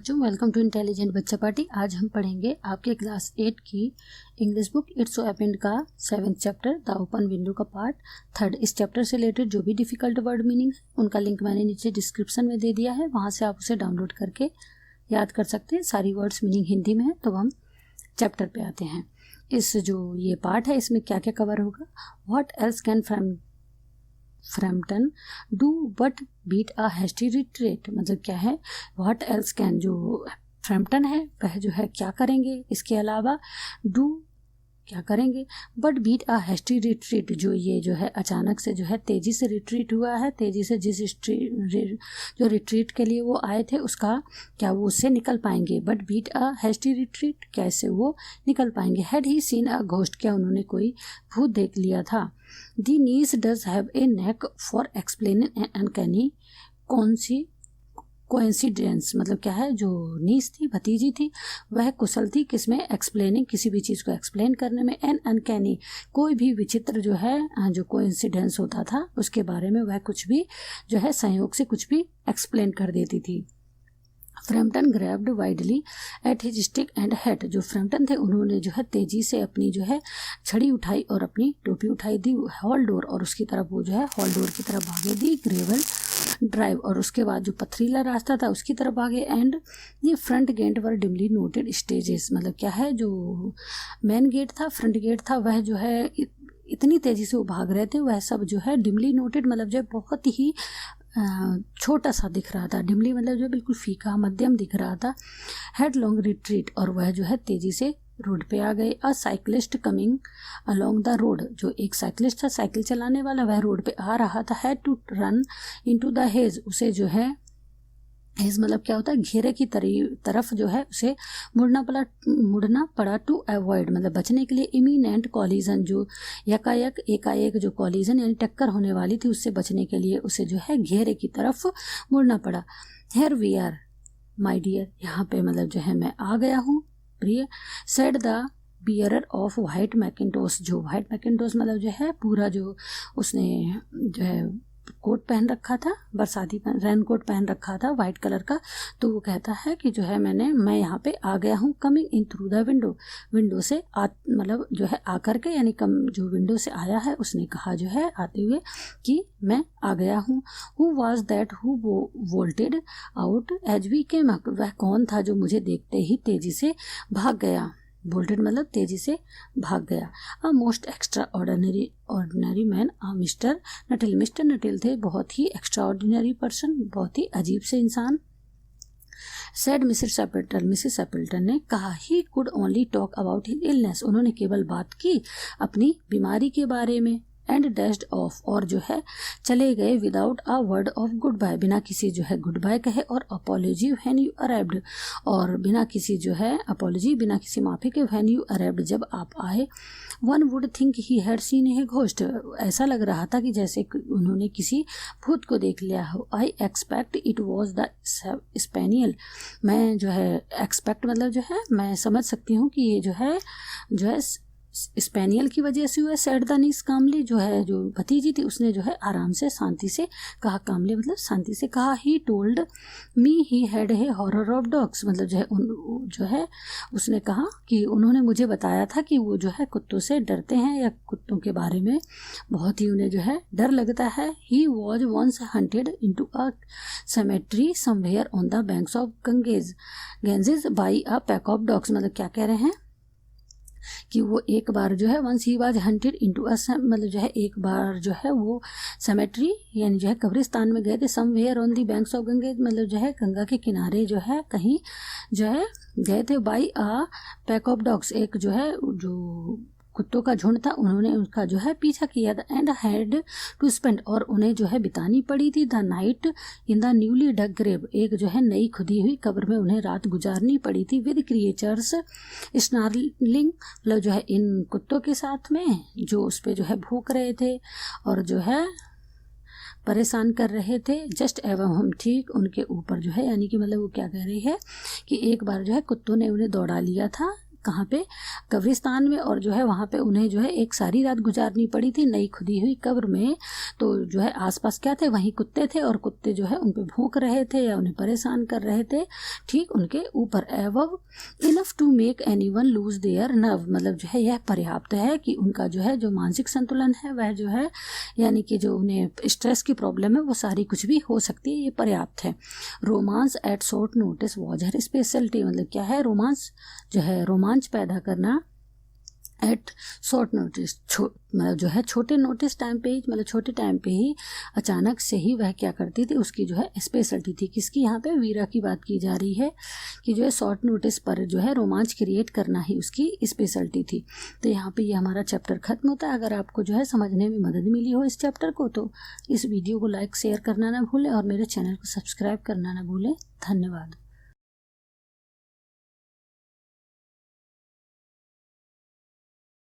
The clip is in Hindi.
बच्चों, वेलकम टू इंटेलिजेंट बच्चा पार्टी। आज हम पढ़ेंगे आपके क्लास 8 की English book it's so happened का 7th chapter the open window का पार्ट 3rd। इस चैप्टर से रिलेटेड जो भी डिफिकल्ट वर्ड मीनिंग है उनका लिंक मैंने नीचे डिस्क्रिप्शन में दे दिया है, वहाँ से आप उसे डाउनलोड करके याद कर सकते हैं। सारी वर्ड्स मीनिंग हिंदी में है। तो हम चैप्टर पे आते हैं। इस जो ये पार्ट है इसमें क्या क्या कवर होगा। What else can Frampton do but beat a hasty retreat, मतलब क्या है। व्हाट एल्स कैन, जो फ्रैम्पटन है वह जो है क्या करेंगे, इसके अलावा डू क्या करेंगे, but beat a hasty retreat, जो ये जो है अचानक से जो है तेज़ी से रिट्रीट हुआ है, तेज़ी से जिस जो रिट्रीट के लिए वो आए थे उसका क्या वो उससे निकल पाएंगे। But beat a hasty retreat, कैसे वो निकल पाएंगे। Had he seen a ghost, क्या उन्होंने कोई भूत देख लिया था। The niece does have a knack for explaining an uncanny coincidence, मतलब क्या है, जो नीस थी भतीजी थी वह कुशल थी किसमें, एक्सप्लेनिंग, किसी भी चीज़ को एक्सप्लेन करने में। एन अनकैनी, कोई भी विचित्र जो है जो कोइंसिडेंस होता था उसके बारे में वह कुछ भी जो है संयोग से कुछ भी एक्सप्लेन कर देती थी। Frampton grabbed widely at his stick and hat, जो फ्रैम्पटन थे उन्होंने जो है तेजी से अपनी जो है छड़ी उठाई और अपनी टोपी उठाई दी हॉल डोर, और उसकी तरफ वो जो है हॉल डोर की तरफ भागे। दी ग्रेवल ड्राइव, और उसके बाद जो पथरीला रास्ता था उसकी तरफ भागे। एंड ये फ्रंट गेट वर डिमली नोटेड स्टेजेस, मतलब क्या है, जो मेन गेट था, फ्रंट गेट था, वह जो है इतनी तेजी से वो भाग रहे थे, वह सब जो है डिमली नोटेड, मतलब जो बहुत ही छोटा सा दिख रहा था। डिमली मतलब जो बिल्कुल फीका मध्यम दिख रहा था। हेड लॉन्ग रिट्रीट, और वह जो है तेजी से रोड पे आ गए। अ cyclist coming along the road, जो एक साइकिलिस्ट था साइकिल चलाने वाला वह रोड पे आ रहा था। Had to run into the hedge, उसे जो है हेज मतलब क्या होता है, घेरे की तरफ जो है उसे मुड़ना पड़ा टू अवॉइड, मतलब बचने के लिए। इमीनेंट कॉलिजन, जो एकाएक जो कॉलिजन यानी टक्कर होने वाली थी उससे बचने के लिए उसे जो है घेरे की तरफ मुड़ना पड़ा। Here we are my dear, यहाँ पे मतलब जो है मैं आ गया हूँ प्रिय। Said the bearer of white Macintosh, जो वाइट मैकिंटोश मतलब जो है पूरा जो उसने जो है कोट पहन रखा था, बरसाती रेन कोट पहन रखा था वाइट कलर का। तो वो कहता है कि जो है मैं यहाँ पे आ गया हूँ। Coming in through the window से मतलब जो है आकर के, यानी जो विंडो से आया है उसने कहा जो है आते हुए कि मैं आ गया हूँ। Who was that who vaulted out as we came, वह कौन था जो मुझे देखते ही तेजी से भाग गया। बोल्टेड मतलब तेजी से भाग गया। A most extraordinary man, mister Nuttall थे बहुत ही एक्स्ट्रा ऑर्डिनरी पर्सन, बहुत ही अजीब से इंसान। सेड मिसेस एपल्टन ने कहा। He could only talk about his illness, उन्होंने केवल बात की अपनी बीमारी के बारे में। एंड डैश्ड ऑफ, और जो है चले गए without a word of goodbye, बिना किसी जो है गुड बाय कहे। और अपॉलोजी व्हेन यू अराइव्ड, और बिना किसी जो है अपॉलोजी, बिना किसी माफी के। व्हेन यू अराइव्ड, जब आप आए। One would think he had seen a ghost, ऐसा लग रहा था कि जैसे उन्होंने किसी भूत को देख लिया हो। I expect it was the spaniel, मैं जो है एक्सपेक्ट मतलब जो है मैं समझ सकती हूँ कि ये जो है स्पेनियल की वजह से हुआ। सेड द नीस कामली, जो है जो भतीजी थी उसने जो है आराम से शांति से कहा, कामली मतलब शांति से कहा। He told me he had a horror of dogs, मतलब जो है उसने कहा कि उन्होंने मुझे बताया था कि वो जो है कुत्तों से डरते हैं, या कुत्तों के बारे में बहुत ही उन्हें जो है डर लगता है। He was once hunted into a cemetery somewhere on the banks of Ganges by a pack of dogs, मतलब क्या कह रहे हैं कि वो एक बार जो है once he was hunted into a, मतलब जो है एक बार जो है वो सेमेट्री यानी जो है कब्रिस्तान में गए थे। Somewhere on the banks of Ganga, मतलब जो है गंगा के किनारे जो है कहीं जो है गए थे। By a pack of dogs, एक जो है जो कुत्तों का झुंड था, उन्होंने उनका जो है पीछा किया था। एंड हैड टू स्पेंड, और उन्हें जो है बितानी पड़ी थी। The night in the newly dug grave, एक जो है नई खुदी हुई कब्र में उन्हें रात गुजारनी पड़ी थी। विद क्रिएचर्स स्नार्लिंग, मतलब जो है इन कुत्तों के साथ में जो उस पर जो है भूख रहे थे और जो है परेशान कर रहे थे। जस्ट एवं हम ठीक उनके ऊपर जो है, यानी कि मतलब वो क्या कह रही है कि एक बार जो है कुत्तों ने उन्हें दौड़ा लिया था कहाँ पे, कब्रिस्तान में। और जो है वहाँ पे उन्हें जो है एक सारी रात गुजारनी पड़ी थी नई खुदी हुई कब्र में। तो जो है आसपास क्या थे, वहीं कुत्ते थे और कुत्ते जो है उन पे भौंक रहे थे या उन्हें परेशान कर रहे थे ठीक उनके ऊपर। एवव enough to make anyone lose their nerve, मतलब जो है यह पर्याप्त है कि उनका जो है जो मानसिक संतुलन है वह जो है, यानी कि जो उन्हें स्ट्रेस की प्रॉब्लम है वो सारी कुछ भी हो सकती है, ये पर्याप्त है। Romance at short notice was her speciality, मतलब क्या है, रोमांस जो है रोमांच पैदा करना एट शॉर्ट नोटिस, मतलब जो है छोटे नोटिस टाइम पे ही, मतलब छोटे टाइम पे ही अचानक से ही वह क्या करती थी, उसकी जो है स्पेशलिटी थी। किसकी, यहाँ पे वीरा की बात की जा रही है कि जो है शॉर्ट नोटिस पर जो है रोमांच क्रिएट करना ही उसकी स्पेशलिटी थी। तो यहाँ पे ये हमारा चैप्टर खत्म होता है। अगर आपको जो है समझने में मदद मिली हो इस चैप्टर को तो इस वीडियो को लाइक शेयर करना ना भूलें और मेरे चैनल को सब्सक्राइब करना ना भूलें। धन्यवाद।